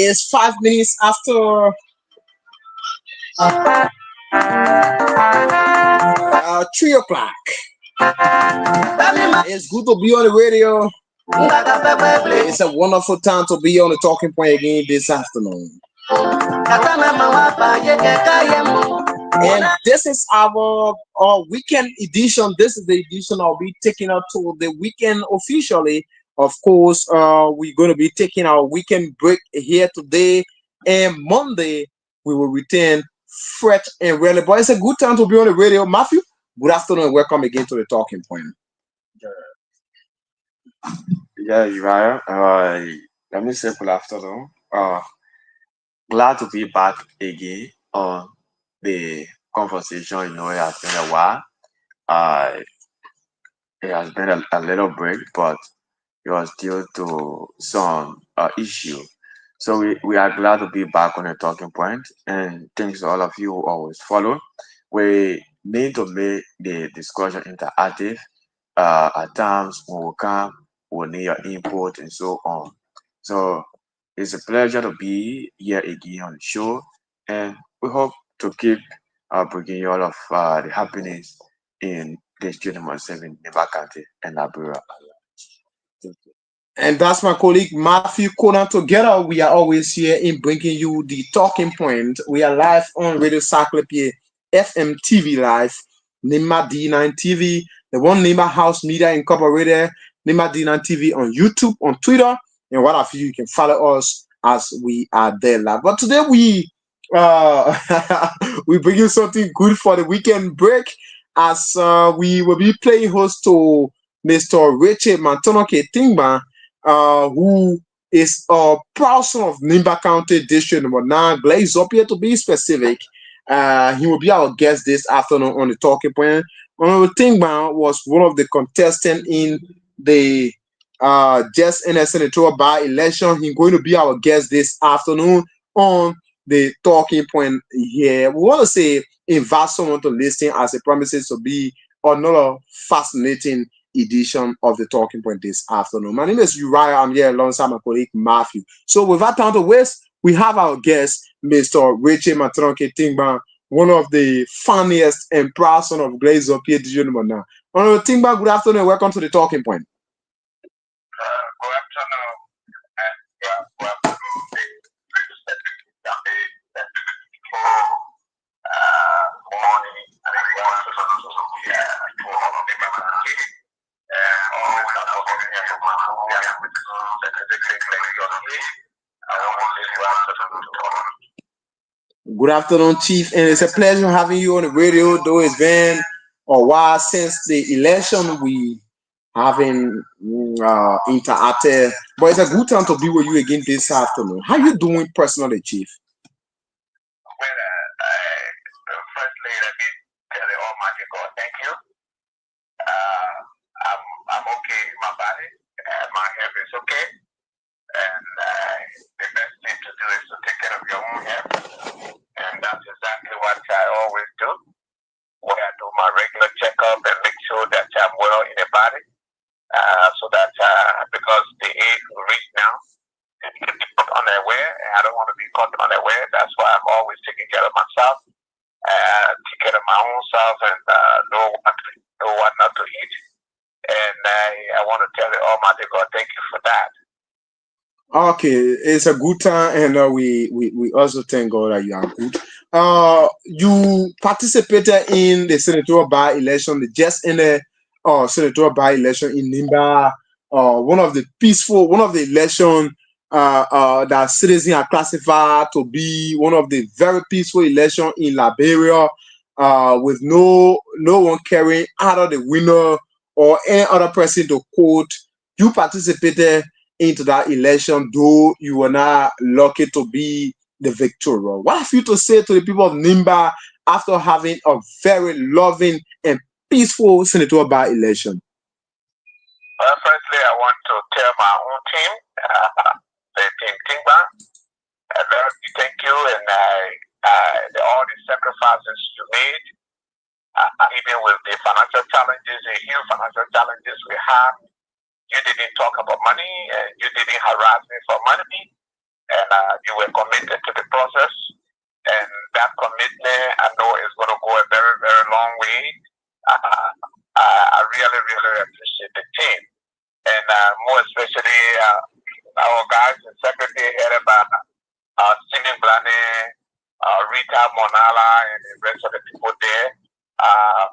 It's 5 minutes after 3 o'clock. It's good to be on the radio. It's a wonderful time to be on the talking point again this afternoon. And this is our weekend edition. This is the edition I'll be taking up to the weekend officially. Of course, we're going to be taking our weekend break here today, and Monday we will return fresh and relevant. But it's a good time to be on the radio. Matthew, good afternoon and welcome again to the talking point. Yeah, Uriah. Let me say good afternoon. Glad to be back again on the conversation. It has been a while. It has been a little break, but it was due to some issue. So we are glad to be back on the talking point, and thanks to all of you who always follow. We need to make the discussion interactive. At times when we come, we need your input and so on. So it's a pleasure to be here again on the show, and we hope to keep bringing you all of the happiness in District number 7, Nimba County, and Labura. And that's my colleague Matthew Conan. Together, we are always here in bringing you the talking point. We are live on Radio Saclepea FM TV Live, Nimba D-9 TV, the One Nimba House Media Incorporated, Nimba D-9 TV on YouTube, on Twitter, and what have you. You can follow us as we are there live. But today we bring you something good for the weekend break, as we will be playing host to Mr. Richard Mantonoke Tingba, who is a proud son of Nimba County District number 9, Blaze up here to be specific. He will be our guest this afternoon on the talking point. Honorable Tingba was one of the contestants in the Just NS by election. He's going to be our guest this afternoon on the talking point here. We want to say invite someone to listen, as it promises to be another fascinating edition of the talking point this afternoon. My name is Uriah. I'm here alongside my colleague Matthew. So without time to waste, we have our guest, Mr. Richard Matronke Tingba, one of the funniest and proud son of Blaze of Pierre Dijonimona. Honorable Tingba, good afternoon and welcome to the talking point. Good afternoon, and welcome to morning, and everyone Good afternoon, Chief, and it's a pleasure having you on the radio. Though it's been a while since the election, we haven't interacted, but it's a good time to be with you again this afternoon. How you doing personally, Chief? Well, firstly, let me tell the Almighty God, thank you. I'm okay in my body. My health is okay. And the best thing to do is to take care of your own health. And that's exactly what I always do. Where I do my regular checkup and make sure that I'm well in the body. So that because the age we reach now, it can be caught unaware, and I don't want to be caught unaware. That's why I'm always taking care of myself, take care of my own self, and know what not to eat. And I want to tell the Almighty God, thank you for that. Okay, it's a good time, and we also thank God that you are good. You participated in the senatorial by election, just in the senatorial by election in Nimba. One of the peaceful, one of the election that citizens are classified to be one of the very peaceful election in Liberia, with no one carrying either the winner or any other person to quote. You participated into that election, though you were not lucky to be the victor. What have you to say to the people of Nimba after having a very loving and peaceful senatorial by election? Well, firstly, I want to tell my own team, the team Timba, a very big thank you, and all the sacrifices you made, even with the financial challenges, the huge financial challenges we have. You didn't talk about money, and you didn't harass me for money, and you were committed to the process. And that commitment, I know, is going to go a very, very long way. Uh, I really, really appreciate the team, and more especially our guys in secretary headed by Stephen Blaney, Rita Monala, and the rest of the people there. Uh,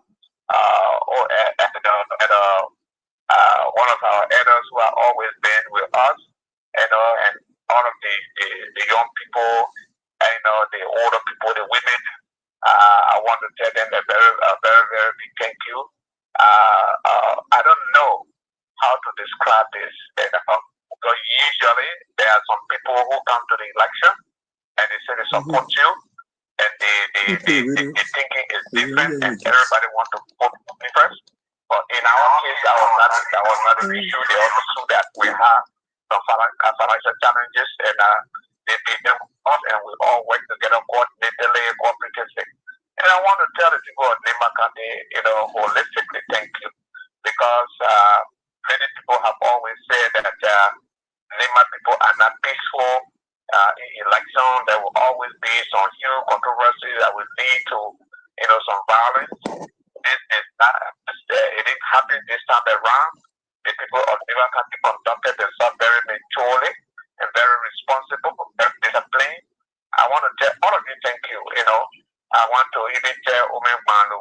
One of our elders who have always been with us, and all of the young people, the older people, the women. I want to tell them a very, very big thank you. I don't know how to describe this, because usually there are some people who come to the election and they say they support you, and the thinking is different, and everybody wants to vote for me first. But in our case, that was not an issue. They also knew that we have some financial challenges, and they paid them off, and we all work together coordinatedly, cooperatively. And I want to tell the people of Nimba County, holistically, thank you, because many people have always said that Nimba people are not peaceful in election. There will always be some huge controversy that will lead to, some violence. This is not, it didn't happen this time around. The people of Nimba County conducted themselves very maturely and very responsible, very disciplined. I want to tell all of you thank you. I want to even tell Ume Manu,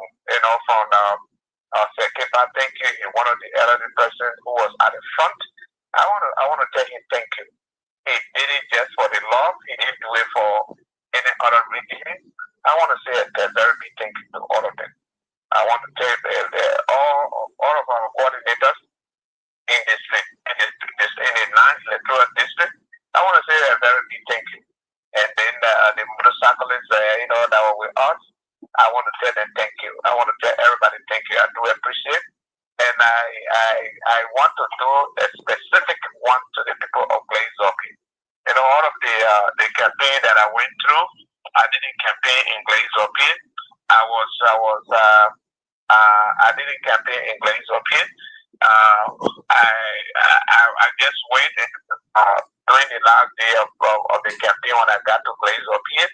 from Saclepea, thank you. You're one of the elderly persons who was at the front. I want to tell him thank you. He did it just for the love. He didn't do it for any other reason. I want to say a very big thank you to all of them. I want to tell all of our coordinators in in the ninth electoral district. I want to say a very big thank you. And then the motorcyclists, that were with us, I want to tell them thank you. I want to tell everybody thank you. I do appreciate. And I want to do a specific one to the people of Glazoki. All of the campaign that I went through, I didn't campaign in Glazoki. I didn't campaign in Glazoki. I just went during the last day of the campaign when I got to Glazoki.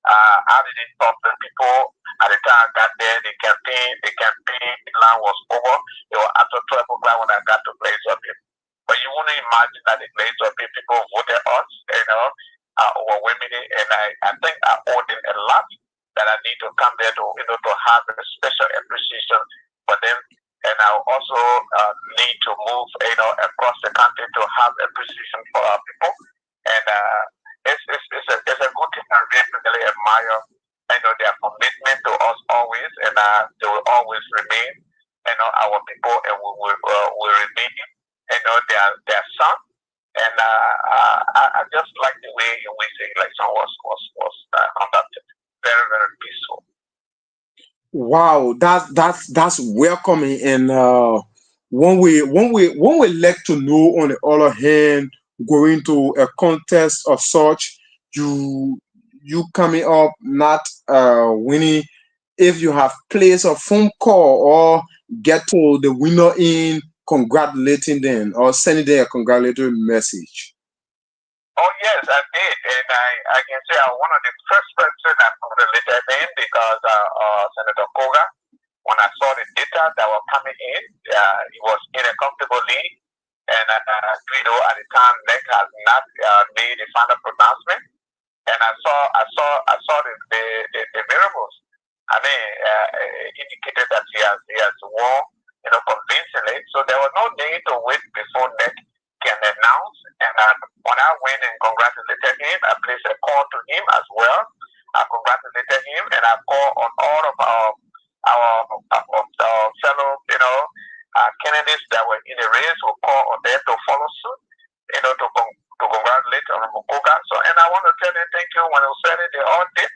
I didn't talk to people at the time I got there. The campaign line was over. It was after 12 o'clock when I got to Glazoki. But you wouldn't imagine that the Glazoki people voted us, overwhelmingly, and I think I owe them a lot, that I need to come there to to have a special appreciation for them, and I also need to move across the country to have appreciation for our people, and it's a good thing. I really admire their commitment to us always, and they will always remain our people, and we will remain their son. And I just like the way in which the election was conducted. Very, very peaceful. Wow, that's welcoming, and when we like to know, on the other hand, going to a contest of such, you coming up not winning, if you have placed a phone call or get to the winner in congratulating them or sending them a congratulatory message. Oh yes, I did, and I can say I'm one of the first person I congratulated them, because Senator Koga, when I saw the data that were coming in, it was in a comfortable lead, and Guido at the time NEC has not made a final pronouncement. And I saw the miracles. I mean, indicated that he has won, convincingly. So there was no need to wait before NEC can announce. And when I went and congratulated him, I placed a call to him as well. I congratulated him, and I called on all of our fellow, candidates that were in the race who called on them to follow suit, to congratulate on Mukoka. So, and I want to tell them thank you. When you said it, they all did,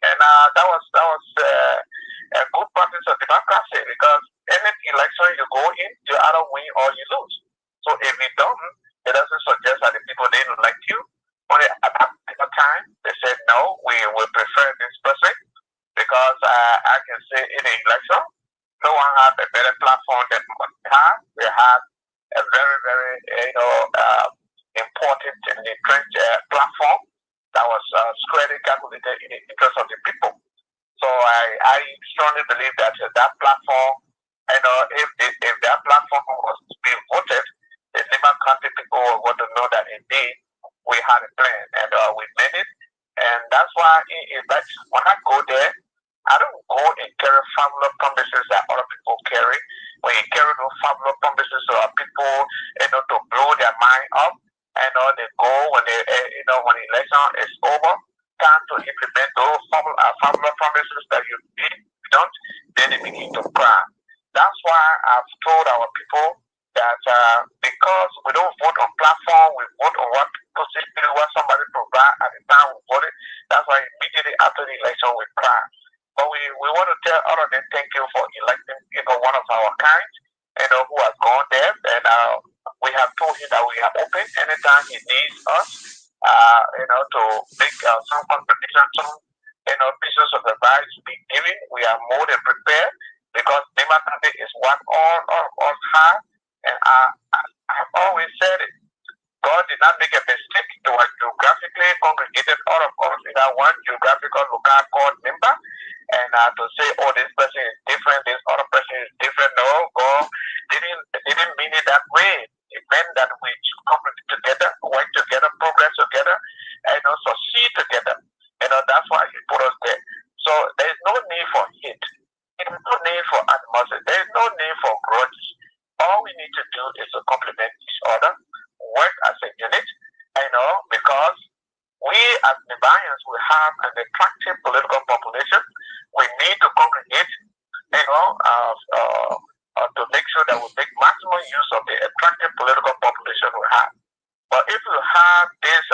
and that was a good practice of democracy, because any election you go in, you either win or you lose. So if you don't, it doesn't suggest that the people didn't like you. But at that time, they said no, we will prefer this person, because I can say in the election, no one had a better platform than we have. We have a very, very, important and entrenched platform that was squarely calculated in the interest of the people. So I strongly believe that that platform, if that platform was to be voted, the Nimba County people will want to know that indeed we had a plan, and we made it. And that's why when I go there, I don't go and carry fabulous promises that other people carry. When you carry those fabulous promises to people, to blow their mind up, they go when when the election is over, time to implement those fabulous promises that you don't, then they begin to cry. That's why I've told our people that because we don't vote on platform, we vote on what position, what somebody provide at the time we voted. That's why immediately after the election we cry. But we want to tell all of them thank you for electing, one of our kind, who has gone there, and we have told him that we are open anytime he needs us, to make some contribution, some, pieces of advice be given. We are more than prepared, because Nimba County is what all of us have, and I've always said it. God did not make a mistake. It was geographically congregated all of us in that one geographical local called Nimba. And to say, oh, this person is different, this other person is different. No, God didn't mean it that way. It meant that we come together, work together, progress together, and succeed together. That's why He put us there. So there is no need for hate. There is no need for animosity. There is no need for grudges. All we need to do is to complement each other, work as a unit, because we as Nimbarians will have an attractive political population. We need to congregate, to make sure that we make maximum use of the attractive political population we have. But if you have this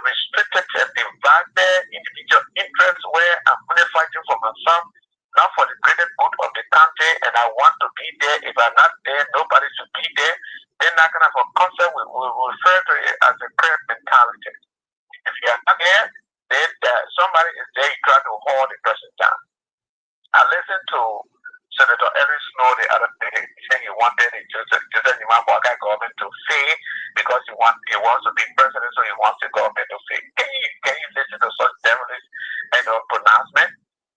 restricted and divided individual interests where I'm only fighting for myself, not for the greater good of the country, and I want to be there. If I'm not there, nobody should be there. Then that kind of a concept we refer to it as a crab mentality. If you are not there, then somebody is there trying to hold the person down. I listened to Senator Ellis Snow the other day. He said he wanted the Joseph Nimamboakai government to fail because he wants to be president, so he wants the government to fail. Can you listen to such devilish pronouncement?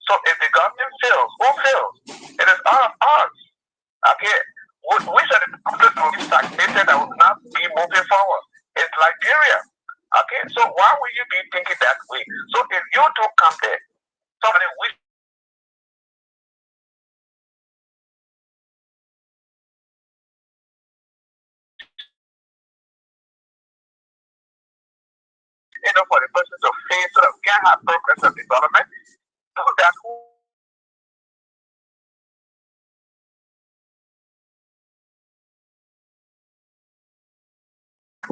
So if the government fails, who fails? It is all of us. Okay, we said the country will be stagnated and will not be moving forward. It's Liberia. Okay, so why would you be thinking that way? So if you two come there, somebody wish for the person to face so that we can have progress of development, so that who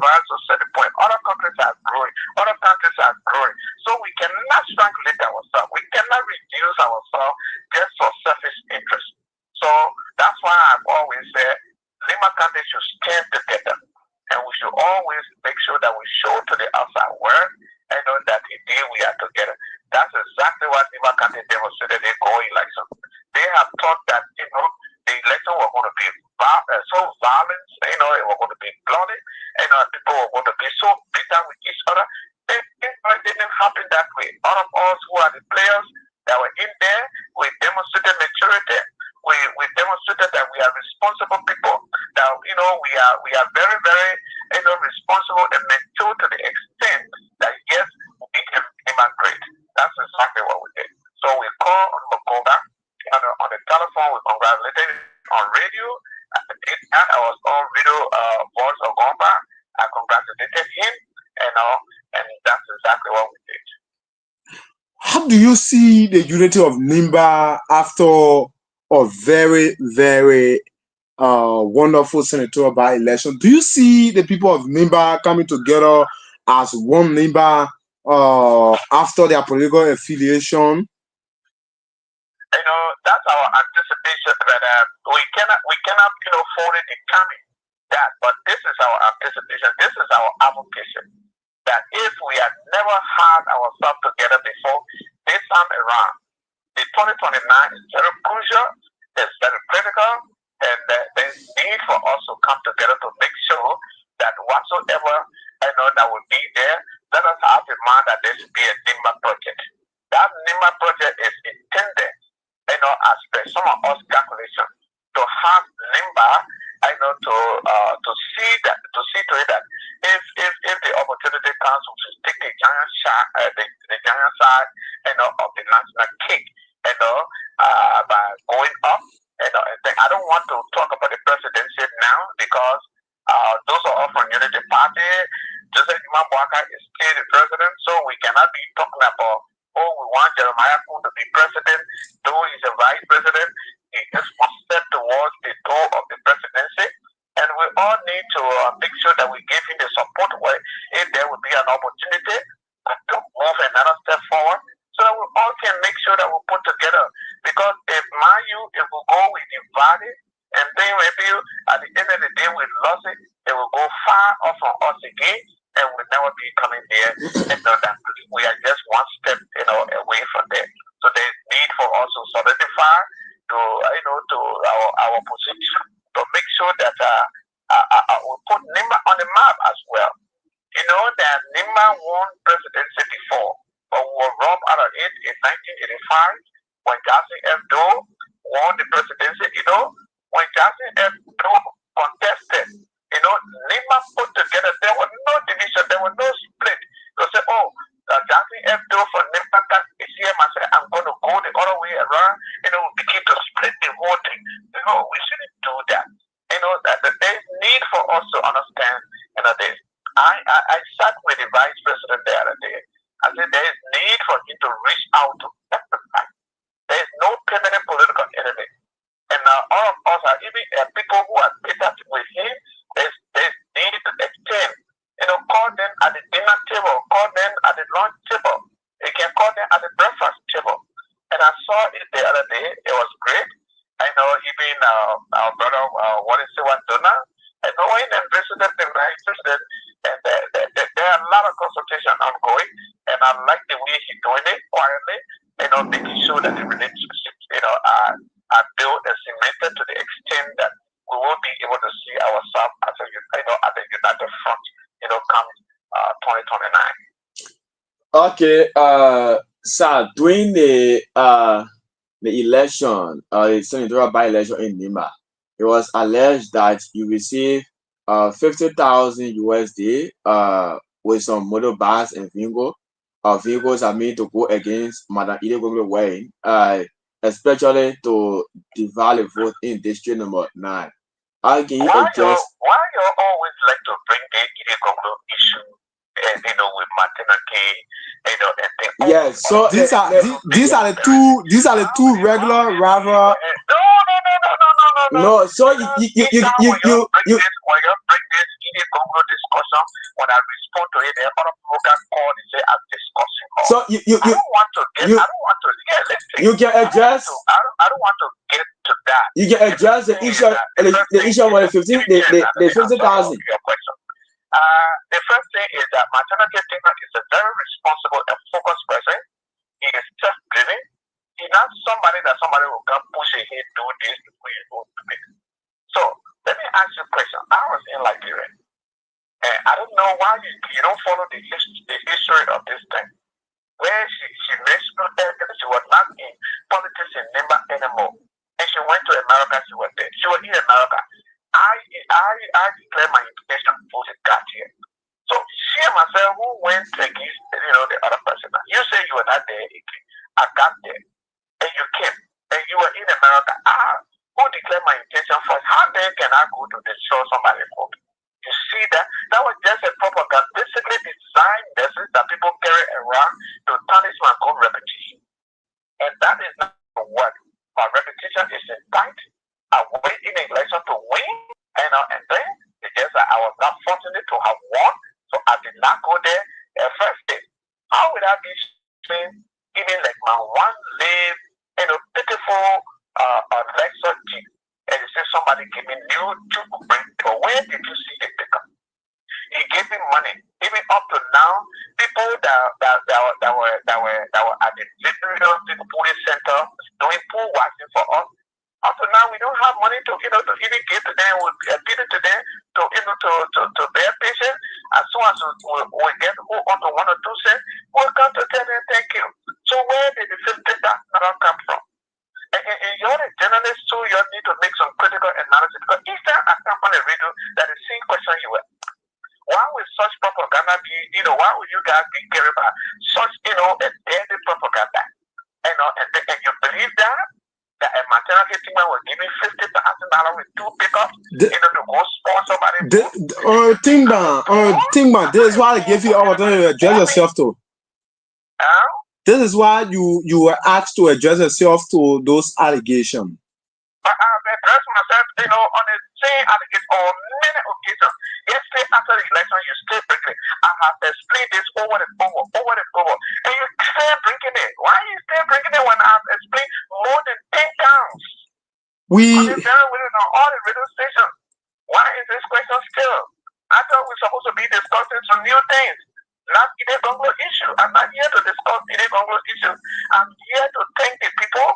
to set the point. Other countries are growing. Other countries are growing. So we cannot strangulate ourselves. We cannot reduce ourselves just for selfish interest. So that's why I've always said Nimba countries should stand together. And we should always make sure that we show to the outside world that indeed we are together. That's exactly what Nimba country demonstrated in going election. They have thought that, the election was going to be so violent, it was going to be bloody, people were going to be so bitter with each other. It didn't happen that way. All of us who are the players that were in there, we demonstrated maturity. We demonstrated that we are responsible people. That we are radio. This time I was on radio Voice of Gomba. I congratulated him, and that's exactly what we did. How do you see the unity of Nimba after a very, very wonderful senatorial by-election? Do you see the people of Nimba coming together as one Nimba after their political affiliation? That's our anticipation, but we cannot fully determine that. But this is our anticipation. This is our advocacy that if we had never had ourselves together before, this time around, the 2029 is very crucial. It's very critical, and there's need for us to come together to make sure that whatsoever that will be there, let us have in mind that there should be a Nimba project. That Nimba project is intended, as per some of us calculation, to have Nimba, to see to it that if the opportunity comes to take the giant shot, the giant side, of the national cake, by going up, I don't want to talk about the presidency now because those are all from Unity Party. Joseph Imamwaka is still the president, so we cannot be talking about, we want Jeremiah Kuhn to be president, though he's a vice president. He is one step towards the goal of the presidency, and we all need to make sure that we give him the support where if there will be an opportunity to move another step forward, so that we all can make sure that we put together. Because if we go with divided, and then maybe at the end of the day we lost it, it will go far off from us again, and we'll never be coming there. And that we are just one step, away from there. So there's need for us to solidify to our position to make sure that we put Nimba on the map as well. That Nimba won presidency before, but we were robbed out of it in 1985 when Jackson F. Doe won the presidency. When Jackson F. Doe contested, Nimba put together, there was no division, there was no split. They said, Jackson F. Doe for Nimba got here, I said, I'm going to go the other way around, we begin to split the whole thing. We shouldn't do that. That there's need for us to understand, this. I sat with the vice president the other day. I said, there is need for him to reach out to everybody. There is no permanent political enemy. And all of us are even people who are bitter with him. There's need to extend. Call them at the dinner table, call them at the lunch table. You can call them at the breakfast table. And I saw it the other day. It was great. I know even our brother, Donna, when and visited the vice president, and there are a lot of consultation ongoing, and I like the way he's doing it quietly, making sure that the relationships, are built and cemented to the extent that we will be able to see ourselves as a united front, come 2029. Okay, sir, during the election, the senatorial by-election in Nimba, it was alleged that you received 50,000 USD with some motorbikes and vehicles are made to go against Madam Ide Gombe Wayne, especially to devalue vote in district number 9. Can you address? Why you always like to bring the Ide Gombe issue, with Martina Kay, and things? Yeah, so these are the two regular rather. No, so you when you bring this Ide Gombe discussion, when I respond to it, the other people can call and say I'm discussing. So I don't want to get. Listen. You can address. I don't want to get to that. You can address the issue. The issue of the 50,000. Your question. The first thing is that Martina Ketima is a very responsible and focused person. He is self-driven. He's not somebody will come push a head, do this before you go to it. So let me ask you a question. I was in Liberia, and I don't know why you don't follow the history of this thing. Where she mentioned that she was not in politics in Nimba anymore, and she went to America. She was there. She was in America. I declare my invitation before she got here. So she and myself who went against the other person. You say you were not there. I got there, and you came, and you were in America. Who declared my intention for person cannot go to destroy somebody's home. You see that? That was just a propagandistically designed message that people carry around to tarnish my own reputation. And that is not what my reputation is in tight. I went in the election to win, and then it's just that I was not fortunate to have won, so I did not go there first day. How would I be saying, even like my one live, pitiful Lexus Jeep, and you say somebody give me new juke break, but where did you see the pickup? He gave me money. Even up to now, people that were at the Victoria Police Center doing pool washing for us. Up to now, we don't have money to to even give to them. We appeal to them to their patients. As soon as we get onto 1 or 2 cents, we'll come to tell them thank you. So where did the $50 come from? And you're a journalist, so you need to make some critical analysis. Because each time I come on the radio, that is the same question you were. Why would such propaganda be, why would you guys be caring about such, a deadly propaganda? And you believe that a maternity team was giving $50,000 with 2 pickups, to go sponsor somebody? Tingba, this is why I gave you opportunity to address yourself to. This is why you were asked to address yourself to those allegations. But I've addressed myself, on the same allegation on many occasions. Yesterday after the election, you still bringing it. I have explained this over and over, and you still bringing it. Why are you still bringing it when I've explained more than 10 times? On all the radio stations. Why is this question still? I thought we're supposed to be discussing some new things. Not Ide Congo issue. I'm not here to discuss Ide Congo issue. I'm here to thank the people,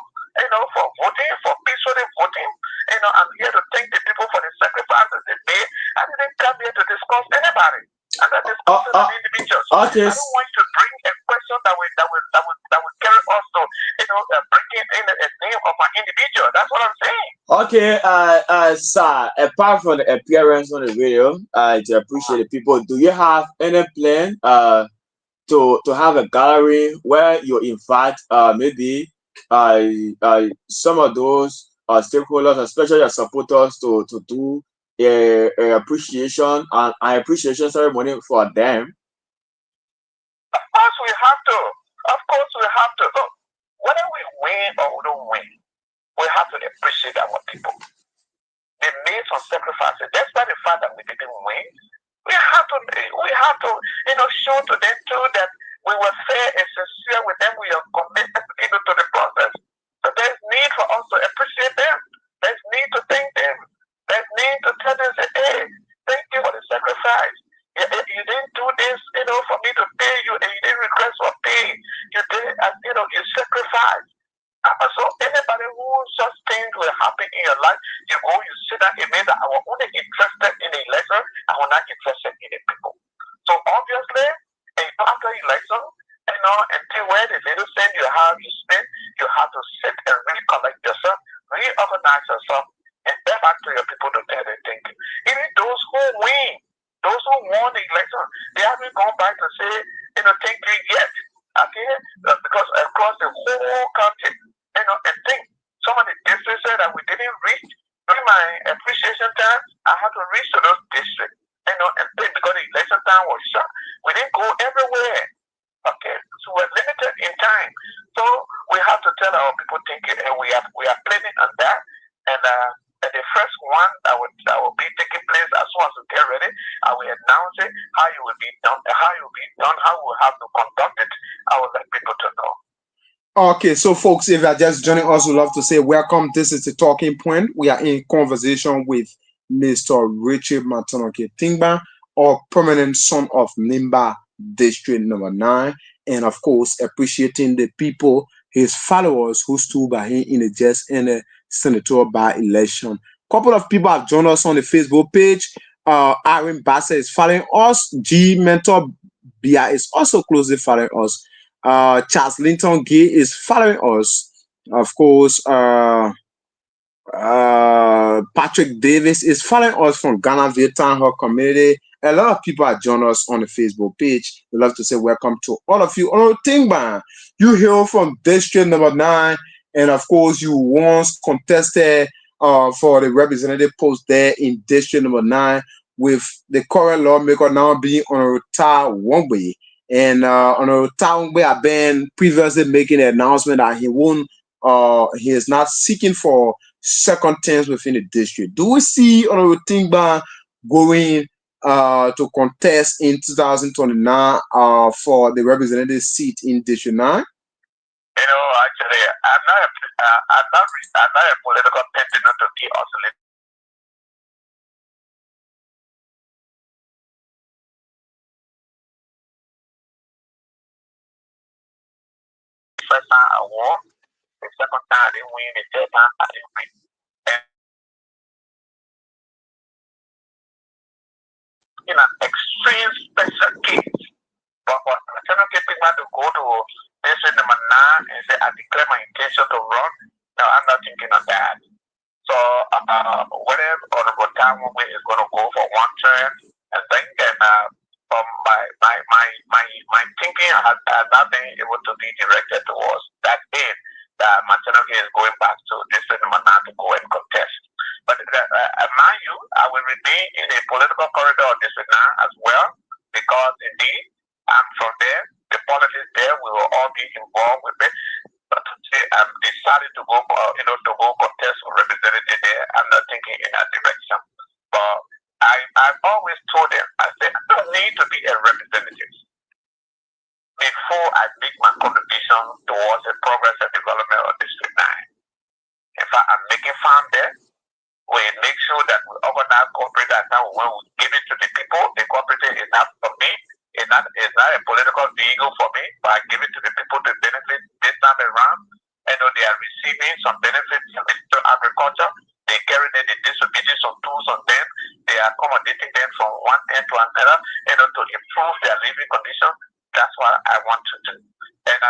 for voting, for peacefully voting. I'm here to thank the people for the sacrifices they made. I didn't come here to discuss anybody. I'm not discussing an individual. Okay. I don't want to bring a question that will carry us to, bringing in a name of an individual. That's what I'm saying. Okay, sir, apart from the appearance on the video, to appreciate the people, do you have any plan to have a gallery where you invite maybe some of those stakeholders, especially your supporters, to do a appreciation and an appreciation ceremony for them? Of course we have to. Look, whether we win or we don't win, we have to appreciate our people. They made some sacrifices. Despite the fact that we didn't win, we have to, show to them too that we were fair and sincere with them. We are committed, to the process. So there's need for us to appreciate them. There's need to thank them. There's need to tell them, say, hey, thank you for the sacrifice. You didn't do this, for me to pay you, and you didn't request for pay. You did, you sacrificed. So anybody who such things will happen in your life, you go, you sit down, it means that I was only interested in the election, I was not interested in the people. So obviously, after election, until where the little cent you spend, you have to sit and recollect yourself, reorganize yourself, and get back to your people to tell them thank you. Even those who win, those who won the election, they haven't gone back to say, thank you yet. Okay? Because across the whole country, and think some of the districts that we didn't reach during my appreciation time, I had to reach to those districts, and think because the election time was short. We didn't go everywhere. Okay, so we're limited in time. So we have to tell our people thank you, and we are planning on that. And the first one that will be taking place as soon as we get ready, I will announce it, how it will be done, how we'll have to conduct it. I will let people to know. Okay, so folks, if you are just joining us, we'd love to say welcome. This is the Talking Point. We are in conversation with Mr. Richard Matonoke Tingba, or permanent son of Nimba District number 9, and of course, appreciating the people, his followers who stood by him in the senatorial by-election. Couple of people have joined us on the Facebook page. Aaron Bassett is following us. G Mentor Bia is also closely following us. Charles Linton Gay is following us. Of course, Patrick Davis is following us from Ghana Town Hall community. A lot of people have joined us on the Facebook page. We'd love to say welcome to all of you. Oh, Tingba, you hail from District number 9, and of course, you once contested for the representative post there in District Number 9, with the current lawmaker now being on a retire one way. And on a retire one way, I've been previously making an announcement that he is not seeking for second terms within the district. Do we see on a routine ban going to contest in 2029 for the representative seat in District 9? Actually, I'm not a political person not to be oscillating. First time I won, the second time I didn't win, the third time I didn't win. And in an extreme special case, but I cannot get people to go to District Number 9 and say, I declare my intention to run. No, I'm not thinking of that. So, whatever Honorable Time is going to go for one term, I think, and from my thinking has not been able to be directed towards that aim that Mantenoke is going back to District Number 9 to go and contest. But mind you, I will remain in a political corridor of District 9 as well, because indeed, I'm from there. The politics there, we will all be involved with it. But today, I'm decided to go, to go contest for representative there. I'm not thinking in that direction. But I've always told them, I said, I don't need to be a representative before I make my contribution towards the progress and development of District 9. In fact, I'm making farm there. We make sure that we organize corporate that now when we give it to the people, the cooperative is not for me. It's not a political vehicle for me, but I give it to the people to benefit this time around. They are receiving some benefits from agriculture. They carry them, they distribute some tools on them. They are accommodating them from one end to another, to improve their living conditions. That's what I want to do. And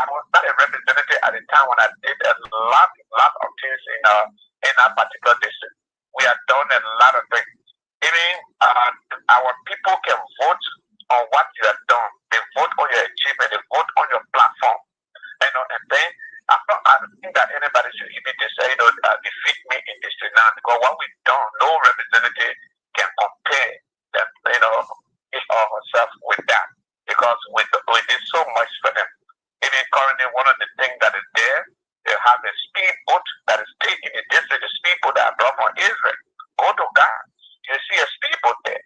I was not a representative at the time when I did a lot of things in that particular district. We have done a lot of things. Even our people can vote on what you have done. They vote on your achievement. They vote on your platform. And then I don't think that anybody should even say, defeat me in District 9, because what we've done, no representative can compare that, his or herself with that, because we did so much for them. Even currently, one of the things that is there, they have a speedboat that is taking the district, the speedboat that I brought from Israel. Go to God, you see a speedboat there.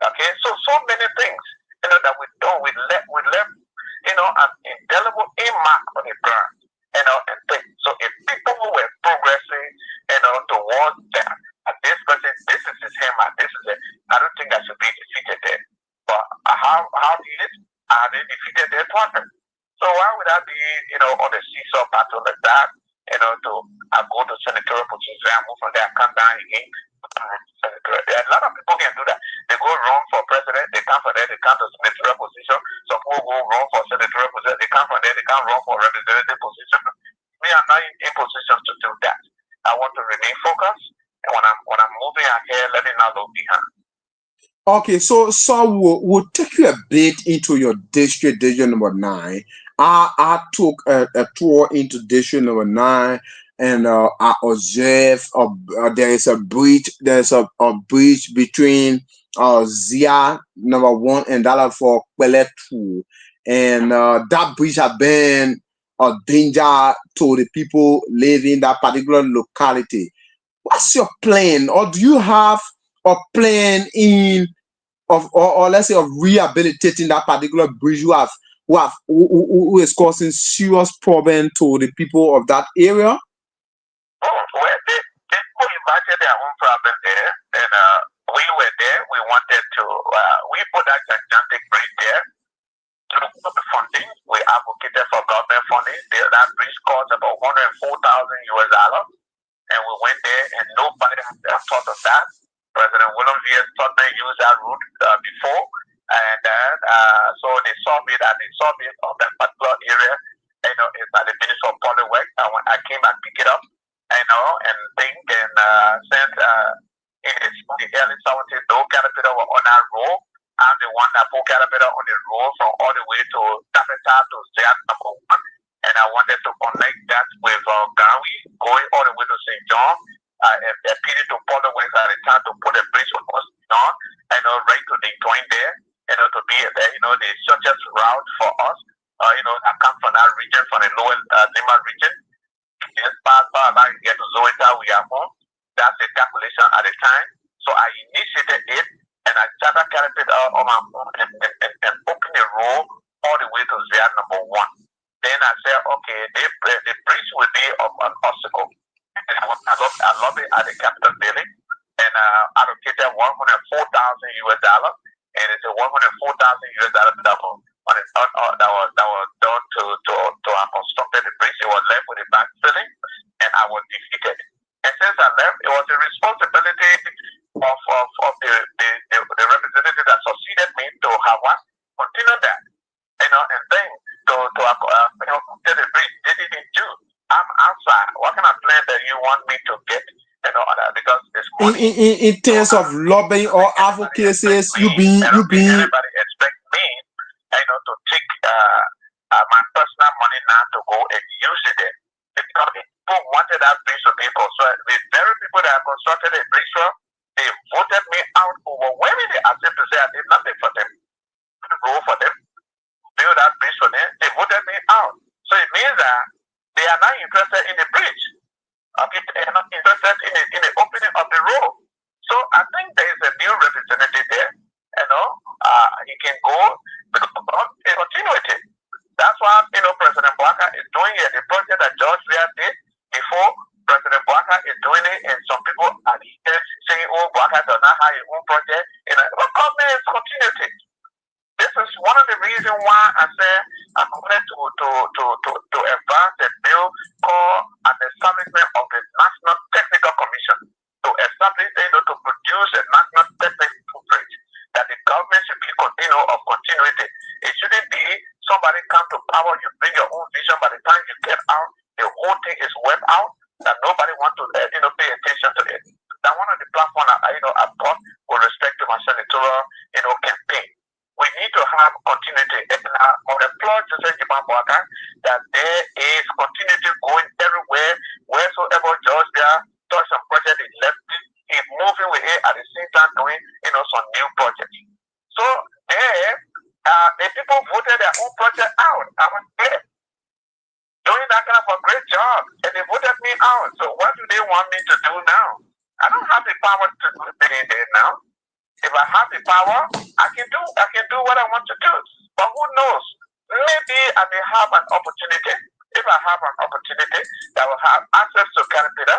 Okay, so many things, that we do. We left, an indelible mark on the ground, and things. So if people were progressing, towards that, at this person, this is his hammer, this is it. I don't think I should be defeated there. But how did I they defeated their partner? So why would I be, on a seesaw battle like that? I go to senatorial position, I move from there, I come down again. A lot of people can do that. They go run for president, they come from there, they come to senatorial position. Some people go run for senatorial position, they come from there, they come run for representative position. Me, I'm not in position to do that. I want to remain focused, and when I'm moving ahead, let it not look behind. Okay, so we'll take you a bit into your district Number 9. I took a tour into District Number 9, and I observed there is a bridge. There's a bridge between Zia Number 1 and that for Kwele 2, and that bridge has been a danger to the people living in that particular locality. What's your plan, or do you have a plan or let's say of rehabilitating that particular bridge who is causing serious problem to the people of that area? Well, they invited their own problem there, and we were there. We wanted to, we put that gigantic bridge there to look the funding. We advocated for government funding. That bridge cost about $104,000 US, and we went there, and nobody had thought of that. President William V. Tubman used that route before, and then so they saw me on that particular area. It's at the Ministry of Public Works. And when I came and picked it up, and think and since in the early 70s, no Caterpillar were on that road. I'm the one that put Caterpillar on the road from all the way to Tafeta to Zia Number 1, and I wanted to connect that with Gawi, going all the way to St. John. route for us. I come from that region, from the lower Nimba region. Yes, by I get to Zoeta, we are home. That's the calculation at the time. So I initiated it and I started carrying it on my phone and open the road all the way to ZR number 1. Then I said, okay, the bridge will be of an obstacle. And I love it at the Capitol building and allocated $104,000 US dollars. And it's a $104,000 US dollar that was done to have constructed the bridge. It was left with a backfilling, and I was defeated. And since I left, it was the responsibility of the representative that succeeded me to have what continue that, and then to get the bridge. They didn't do. I'm outside. What kind of plan that you want me to get? Because it's money. In terms of lobbying or advocacies, you be Everybody expect me, to take my personal money now to go and use it. Because people wanted that bridge to be constructed. The very people that constructed the bridge for, they voted me out overwhelmingly as if to say I did nothing for them. Go for them, build that bridge for them. They voted me out. So it means that they are not interested in the bridge. Okay, they are not interested in the opening of the road. So I think there is a new representative there. He can go in continuity. That's why President Blanca is doing it. The project that George Weah did before, President Blanca is doing it, and some people are saying, "Oh, Blanca does not have his own project." Well, government is continuity. This is one of the reasons why I said I wanted to advance a bill called an establishment of the National Technical Commission to establish, to produce a national technical bridge that the government should be of continuity. It shouldn't be somebody come to power, you bring your own vision, by the time you get out, the whole thing is wiped out, that nobody wants to pay attention to it. That one of the platforms I've got with respect to my senatorial campaign. We need to have continuity. And I would applaud Joseph Jimabwaka that there is continuity going everywhere, wheresoever George there touch some project is left, he's moving with it at the same time doing some new projects. So there, the people voted their own project out. I was there doing that kind of a great job, and they voted me out. So what do they want me to do now? I don't have the power to do anything there now. If I have the power, I can do what I want to do. But who knows? Maybe I may have an opportunity. If I have an opportunity that will have access to caterpillar,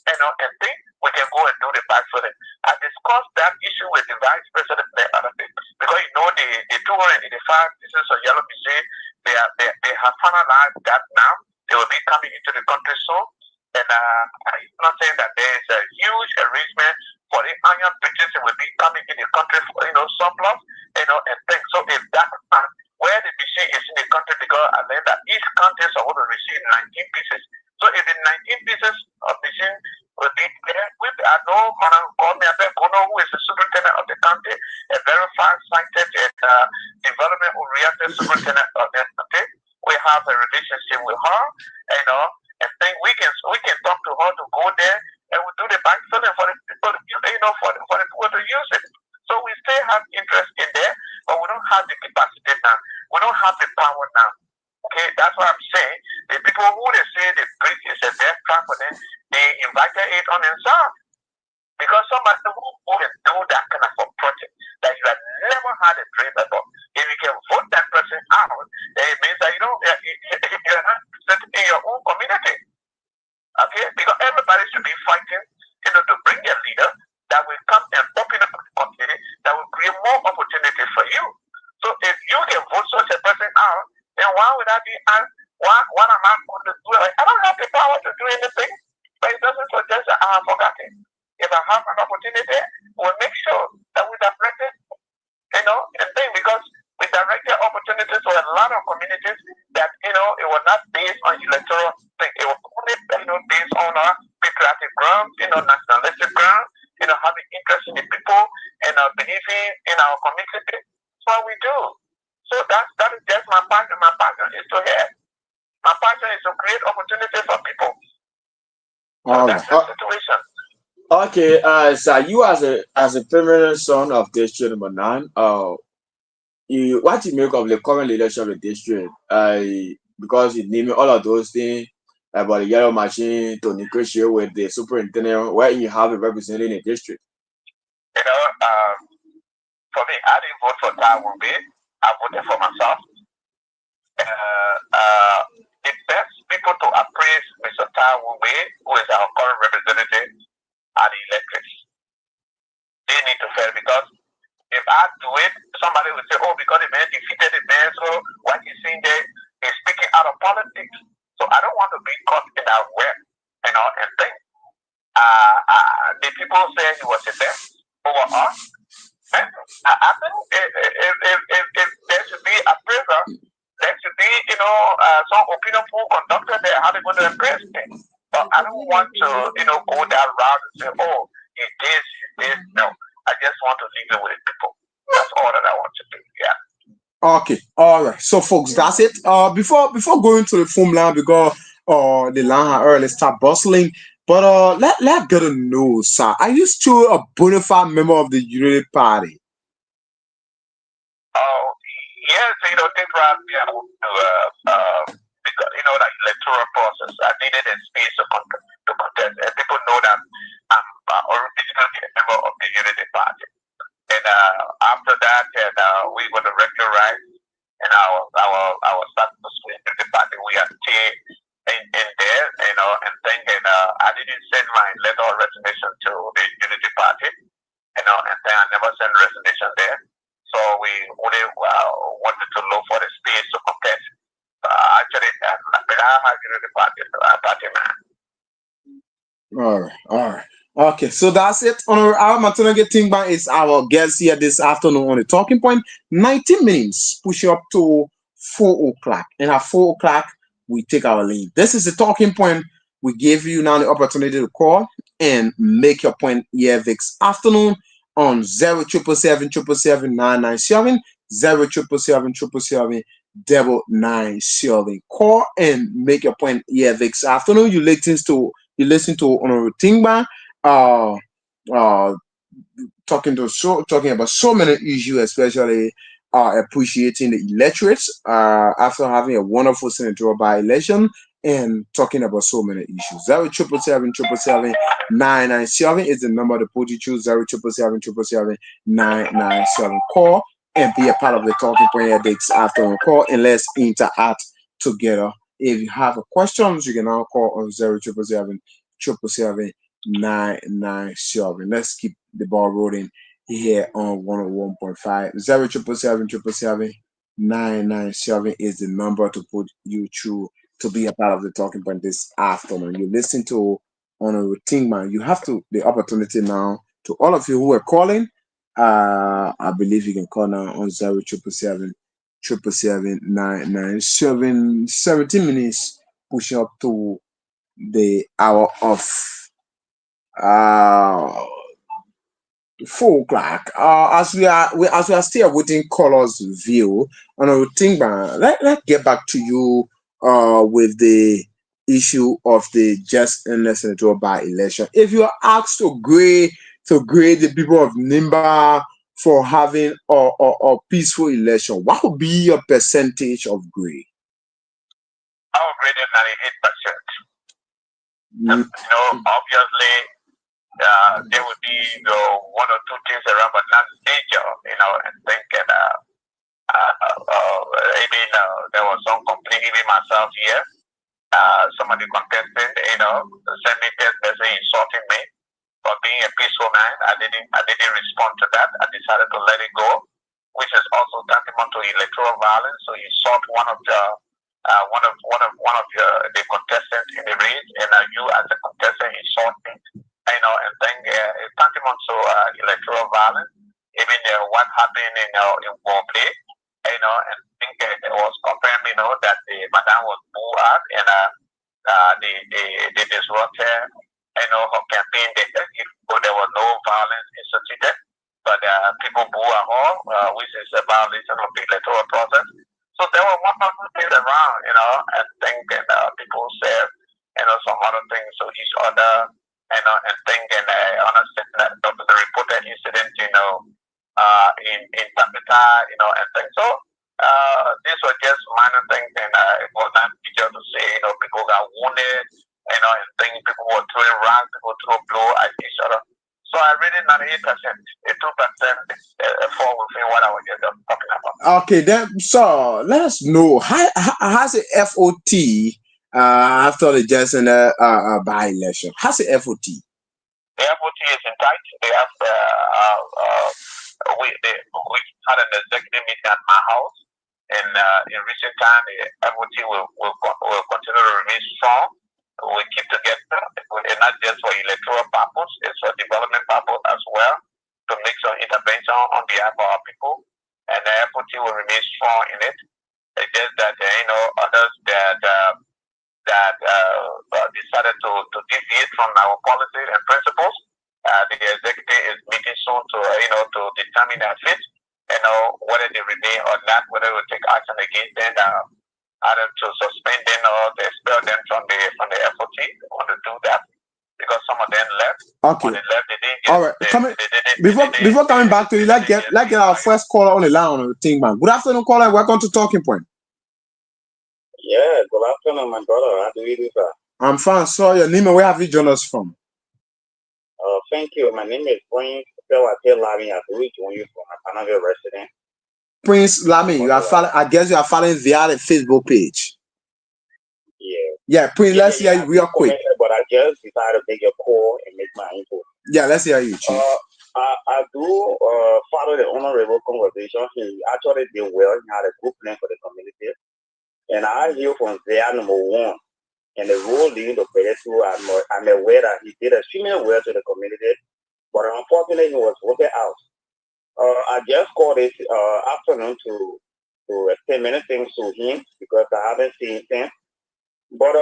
and think we can go and do the backfilling. I discussed that issue with the vice president the other day because the 285 pieces of yellow machine, they have finalized that now. They will be coming into the country soon. And I'm not saying that there is a huge arrangement for the iron bridges that will be coming in the country for surplus, and things. So if that where the machine is in the country, because I learned that each county is supposed to receive 19 pieces. So if the 19 pieces of machine will be there, I know Kono, who is the superintendent of the county, a verified scientist and development oriented superintendent of the county. We have a relationship with her, and think we can talk to her to go there and we do the backfilling for the people, for the people to use it. So we still have interest in there, but we don't have the capacity now. We don't have the power now. Okay, that's what I'm saying. The people who they say the bridge is a death trap for them, they invited it on themselves. Because somebody who can do that kind of a project that you have never had a dream about, if you can vote that person out, then it means that you're not set in your own community. Okay, because everybody should be fighting, to bring a leader that will come and open up the community, that will create more opportunities for you. So if you can vote such a person out, then why would I be asked, what am I going to do? I don't have the power to do anything, but it doesn't suggest that I have forgotten. If I have an opportunity, we'll make sure that we direct it, and then because we directed opportunities to a lot of communities that, it was not based on electoral thing. It was only, based on our patriotic grounds, nationalistic grounds, having interest in the people and believing in our community. That's what we do. So that is just my passion. My passion is to help. My passion is to create opportunities for people. So that's the situation. Okay, so you as a permanent son of District Number 9, what you make of the current leadership of the district? Because you name all of those things about the yellow machine to negotiate with the superintendent, where you have a representative in the district. You know, for me, I didn't vote for Taiwan Bay. I voted for myself. The best people to appraise Mr. Taiwan Bay, who is our current representative, are the electors. They need to fail because if I do it, somebody will say, oh, because the man defeated the man, so what he's saying there is speaking out of politics. So I don't want to be caught in that web, and think. The people say he was the best over us. And I think if there should be appraiser, there should be, some opinion poll conducted there, how they're going to appraise things. But I don't want to, go that route and say, oh, he did. No, I just want to leave it with the people. That's all that I want to do. Yeah. Okay, all right. So, folks, that's it. Before going to the phone line, because the line had early start bustling. But let get to know, sir. Are you still a bona fide member of the Unity Party? Oh, yes, temporarily I would do because that electoral process. I needed a space to contest, and people know that I'm originally a member of the Unity Party. And after that, we were the regularize, and our status with the party. We are still in there, and thinking I didn't send my letter of resignation to the Unity Party, and then I never sent resignation there. So we only wanted to look for the space to contest. Actually, I have Unity Party man. All right. Okay, so that's it. Our Maternity Tingban is our guest here this afternoon on the talking point. 90 minutes, push up to 4 o'clock. And at 4 o'clock, we take our leave. This is the talking point. We gave you now the opportunity to call and make your point here this afternoon on 0777 997 0777 997. Call and make your point here this afternoon. You listen to Honorable Tingban talking about so many issues, especially appreciating the electorates after having a wonderful senatorial by-election and talking about so many issues. 0777 997 is the number to put you through. 0777 997. Call and be a part of the talking point this afternoon. Call and let's interact together. If you have questions, you can now call on 0777 997. Let's keep the ball rolling here on 101.5. 0777 997 is the number to put you through to be a part of the talking point this afternoon. You listen to Honorable Tingman. You have the opportunity now to all of you who are calling. I believe you can call now on 0777 997. 17 minutes pushing up to the hour of 4 o'clock. As we are still waiting callers view on a thing, let's get back to you with the issue of the just and senatorial by election. If you are asked to grade the people of Nimba for having a peaceful election, what would be your percentage of grade? I would grade it 98%. Obviously, there would be one or two things around, but not major, and thinking, there was some complaint, even myself here, somebody contested, sent me text message insulting me for being a peaceful man. I didn't respond to that. I decided to let it go, which is also tantamount to electoral violence. So you sought one of the contestants in the race, and you as a contestant insult me, and then it's tantamount to electoral violence. Even what happened in Bombay, and think it was confirmed, that the madam was booed out, and they disrupted, her campaign. There was no violence instituted, but people boo her all, which is a violation of the electoral process. So there were one of the things around, and thinking people said, some other things to each other, and thinking, I understand that the reported incident, in Tapita, and things. So these were just minor things, and it was not easier to say, people got wounded, and things. People were throwing rocks, people throw blow at each other. So I rated 98%, a 2% fall within what I was just talking about. Okay, then so let us know how's the FOT after the Johnson by election? How's the FOT? The FOT is in tight. They have we had an executive meeting at my house, and in recent time, the FOT will continue to remain strong. We keep together, and not just for electoral purpose, it's for development purpose as well, to make some intervention on behalf of our people, and the FOT will remain strong in it. It's just that others that decided to deviate from our policies and principles. The executive is meeting soon to determine their fate, whether they remain or not, whether we take action against them, either to suspend them or to expel them from the FOT. They want to do that because some of them left. Okay. When they left, they didn't get. All right. Before coming back to you, let's get our first caller on the line on the thing, man. Good afternoon, caller. Welcome to Talking Point. Yeah, good afternoon, my brother. How do you do, sir? I'm fine. So your name and where have you joined us from? Thank you. My name is Prince Lami. I believe you from a Panama resident. Prince Lami, you are following. I guess you are following via the Facebook page. Yeah. Yeah, Prince. Let's hear you real quick. But I just decided to take a call and make my input. Yeah, let's hear you, Chief. I do follow the honorable conversation. He actually did well. He had a good plan for the community. And I hear from there, number one, and the role leading to Peretu, I'm aware that he did extremely well to the community, but unfortunately, he was voted out. I just called this afternoon to explain many things to him because I haven't seen him. But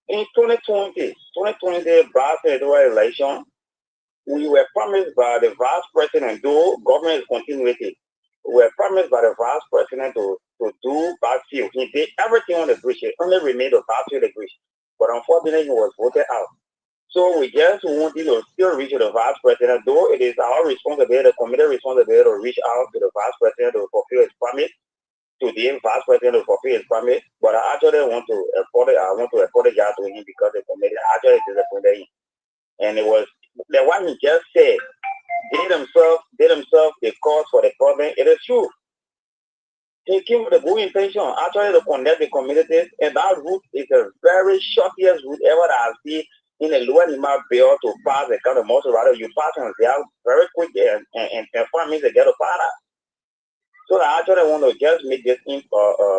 in 2020 Vice Presidential election, we were promised by the Vice President, though government is continuity, we were promised by the Vice President to do backfield. He did everything on the bridge. He only remained to backfield the bridge. But unfortunately, he was voted out. So we just want to still reach the Vice President, though it is our responsibility, the committee responsibility to reach out to the Vice President to fulfill his promise, to the Vice President to fulfill his promise. But I actually want to apologize to him because the committee actually disappointed him. And it was the one he just said, they themselves the cause for the problem. It is true. He came with a good intention, actually to connect the communities, and that route is a very shortest route ever that I've seen in a lower Nimba bill to pass the kind of muscle. Rather, you pass on there very quick and 5 minutes to get a para. So I actually want to just make this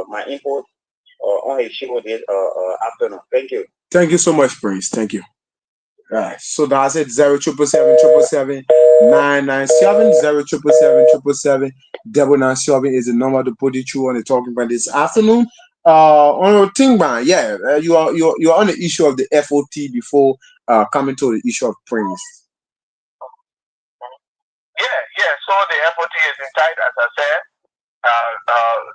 my input on his show this afternoon. Thank you. Thank you so much, Prince. Thank you. Right. So that's it. 07777 997 07777 997 is the number to put it through on the talking about this afternoon. On the thing, man, yeah, you're on the issue of the FOT before coming to the issue of Prince. Yeah. So the FOT is in tight, as I said.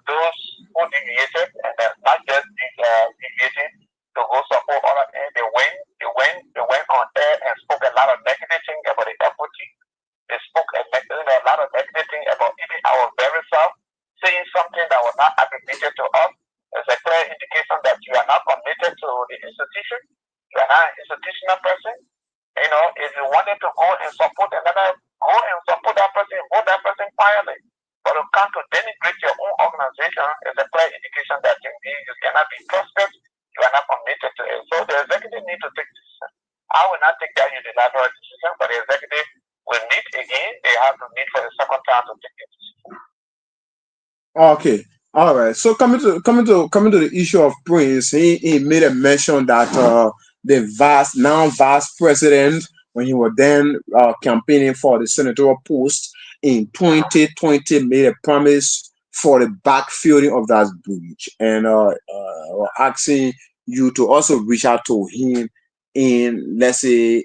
Those who deviated, and not just deviated to go support all of them, they went on air and spoke a lot of negative things about the FOT. They spoke a lot of negative things about even our very self, saying something that was not attributed to us. It's a clear indication that you are not committed to the institution. You are not an institutional person. If you wanted to go and support another, go and support that person, vote that person quietly. But to come to denigrate your own organization is a clear indication that you cannot be trusted. You are not committed to it. So the executive need to take decision. I will not take that unilateral decision, but the executive will meet again. They have to meet for the second time to take a decision. Okay. All right. So coming to the issue of Prince, he made a mention that the vice president, when he was then campaigning for the senatorial post in 2020, made a promise for the backfilling of that bridge, and asking you to also reach out to him in, let's say,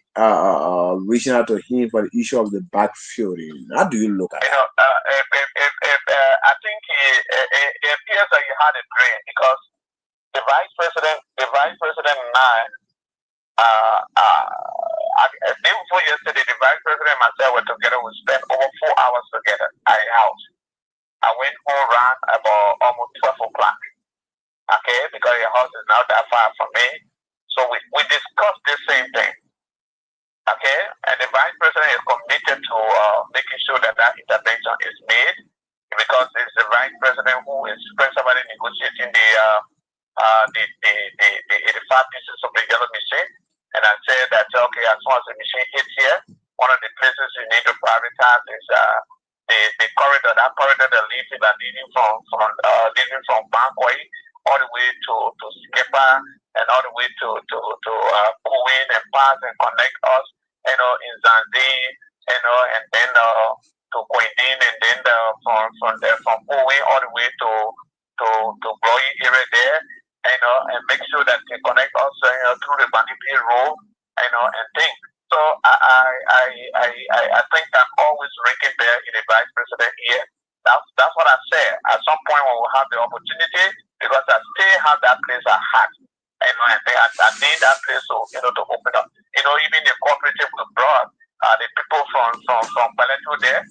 reaching out to him for the issue of the backfilling. How do you look at it? I think it appears that you had a dream because the vice president and I A day before yesterday, the vice president and myself were together. We spent over 4 hours together at the house. I went home around about almost 12 o'clock. Okay, because your house is not that far from me. So we discussed the same thing. Okay, and the vice president is committed to making sure that that intervention is made, because it's the vice president who is principally negotiating the 85 pieces of the yellow machine. And I said that, okay, as soon as the machine hits here, one of the places you need to prioritize is the corridor, that corridor that leads leading from Bankway all the way to Skipper and all the way to Kuwin and pass and connect us, in Zanzi, and then to Quindin, and then from Kuwin all the way to Broy area there, and make sure that they connect us, through the Bandipi Road, and things. So I think I'm always ranking there in the vice president here. That's what I said. At some point when we have the opportunity, because I still have that place at heart. I need that place to open up. Even the cooperative we brought, the people from Paleto there,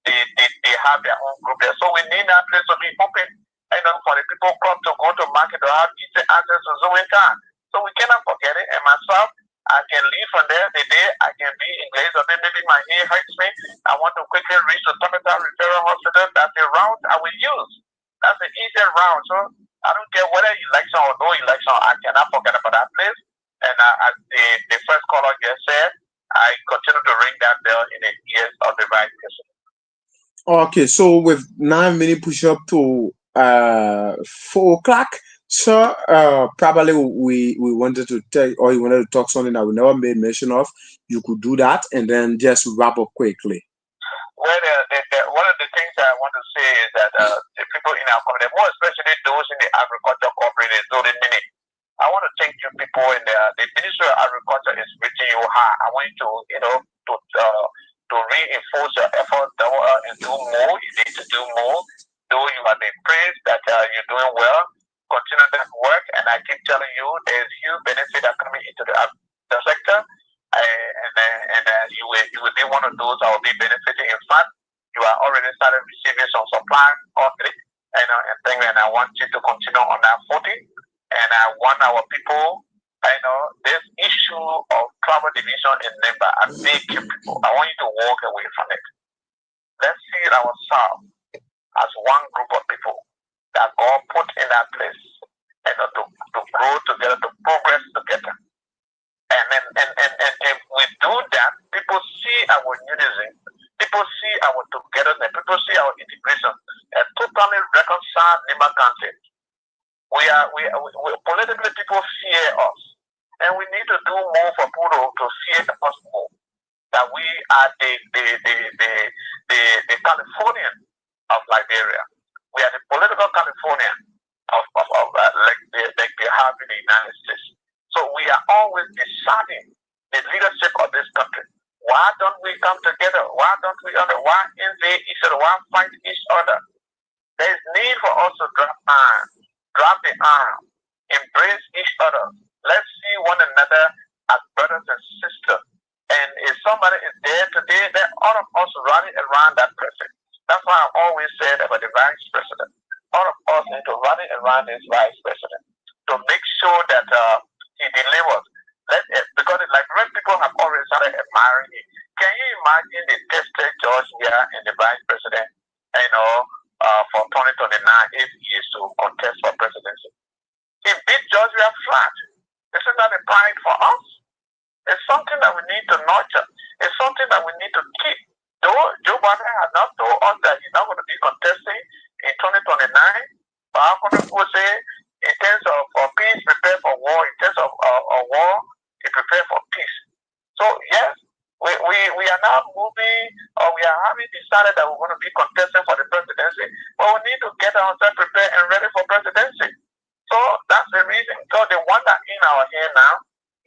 they have their own group there. So we need that place to be open. For the people come to go to market to have easy access to Zoe time. So we cannot forget it. And myself, I can leave from there the day I can be in Glaze, or maybe my ear hurts me. I want to quickly reach the Topital Referral Hospital. That's the route I will use. That's the easier route. So I don't care whether election or no election, I cannot forget about that place. And as the first caller just said, I continue to ring that bell in the ears of the vice president. Okay, so with 9 minutes push up to 4 o'clock, sir, probably we wanted to tell, or you wanted to talk something that we never made mention of. You could do that and then just wrap up quickly. Well, one of the things I want to say is that the people in our community, more especially those in the agriculture cooperative, I want to thank you people in the Ministry of Agriculture is reaching you high. I want you to reinforce your effort and do more. You need to do more. Though you are the praise that you're doing well, continue that work. And I keep telling you, there's huge benefit that coming into the sector. And you will be one of those that will be benefiting. In fact, you are already started receiving some supply already, and things. And I want you to continue on that footing. And I want our people, this issue of travel division in Nimba, I beg you people, I want you to walk away from it. Let's see ourselves as one group of people that God put in that place, to grow together, to progress together. And if we do that, people see our unity, people see our togetherness, people see our integration, and totally reconcile Nimba County. We politically, people fear us, and we need to do more for people to fear us more. That we are the Californian of Liberia. We are the political Californian of like they have in the United States. So we are always deciding the leadership of this country. Why don't we come together? Why don't we why envy each other? Why fight each other? There is need for us to drop the arm, embrace each other. Let's see one another as brothers and sisters. And if somebody is there today, then all of us rally around that person. That's why I always said about the vice president. All of us need to rally around this vice president to make sure that he delivers. Because like when people have already started admiring him. Can you imagine the tested judge here in the vice president, for 2029 if he is to contest for presidency? He beat Georgia flat. Isn't that a pride for us? It's something that we need to nurture. It's something that we need to keep. Though Joe Biden has not told us that he's not going to be contesting in 2029, but I'm going to say, in terms of peace, prepare for war. In terms of war, he prepare for peace. So yes, we are now moving, or we are having decided that we're going to be contesting for the presidency, but we need to get ourselves prepared and ready for presidency. So that's the reason. So the one that in our hand now,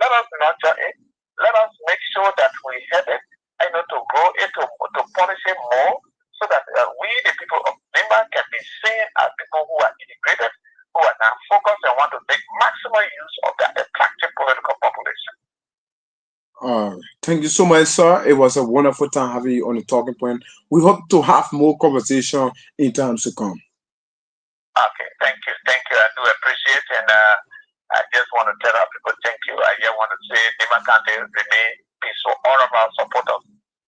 let us nurture it. Let us make sure that we have it, to grow it, to polish it more, so that we, the people of Nimba, can be seen as people who are integrated, who are now focused and want to make maximum use of that attractive political population. Thank you so much, sir. It was a wonderful time having you on the talking point. We hope to have more conversation in times to come. Okay, thank you. Thank you. I do appreciate, and I just want to tell our people thank you. I just want to say Nimba County remain peaceful. All of our supporters,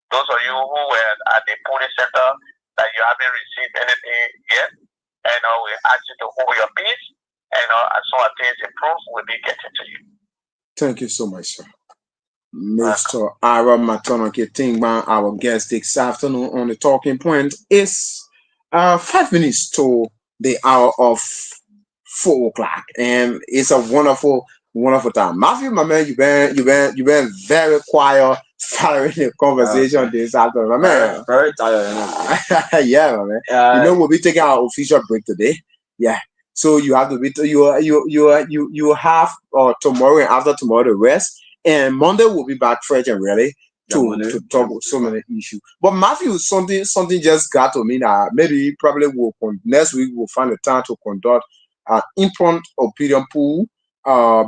those of you who were at the police center that you haven't received anything yet, and we ask you to hold your peace, and as soon as things improve, we'll be getting to you. Thank you so much, sir. Mr. Ira Matono Ketingban, our guest this afternoon on the talking point, is 5 minutes to the hour of 4 o'clock, and it's a wonderful time. Matthew, my man, you've been very quiet following the conversation this afternoon, my man. Very tired. Yeah, my man. We'll be taking our official break today. Yeah. So you have to be you have tomorrow and after tomorrow the rest, and Monday we'll be back fresh and ready to talk so many issues. But Matthew, something just got to me that maybe probably next week we'll find the time to conduct an impromptu opinion pool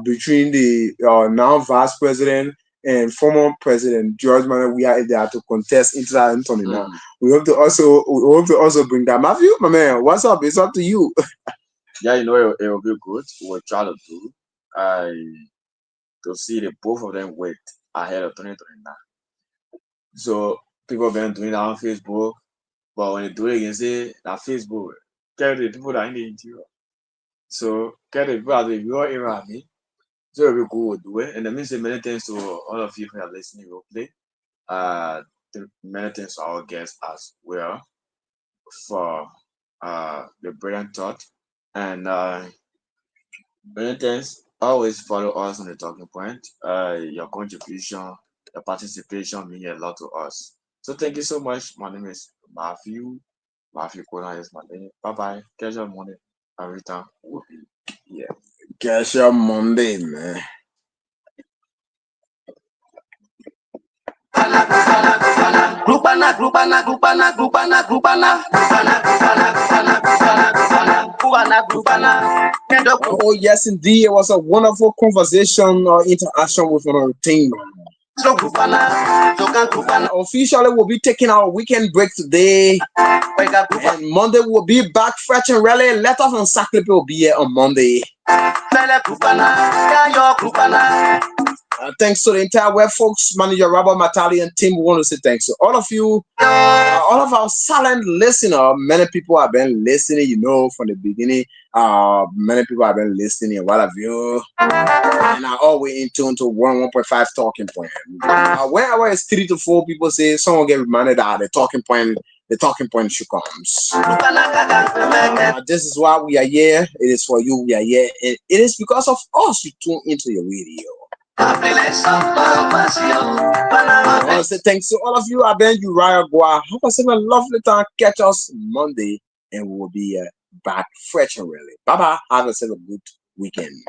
between the now vice president and former president George Manuel. We are there to contest into Anthony now. We hope to also bring that. Matthew, my man, what's up? It's up to you. Yeah, it will be good. We'll try to do to see the both of them wait ahead of 2029. So people have been doing that on Facebook, but when they do it, you can say that Facebook get the people that are in the interior. So get the people that you are around me. So it'll be cool, we'll do it. And that means many thanks to all of you who are listening. We'll play. Many thanks to our guests as well for the brilliant thought. And many thanks. Always follow us on the talking point. Your contribution, your participation means a lot to us. So thank you so much. My name is Matthew. Matthew Kona is my name. Bye bye. Catch you on Monday. Every time. Yeah. Catch you Monday, man. Oh yes, indeed, it was a wonderful conversation or interaction with our team. Officially, we'll be taking our weekend break today, and Monday we'll be back fresh and ready. Let us on Saclepea will be here on Monday. Thanks to the entire web folks, manager Robert Matali and team. We want to say thanks to all of you, all of our silent listeners. Many people have been listening, from the beginning. Many people have been listening. What have you? And I always in tune to 1.5 talking point. Whenever it's 3 to 4 people say, someone get reminded that the talking point should come. This is why we are here. It is for you. We are here. It is because of us you tune into your radio. I want to say thanks to all of you. Aben Uriah Gua. Hope I have a lovely time. Catch us Monday, and we will be back fresh and ready. Bye bye. Have a good weekend.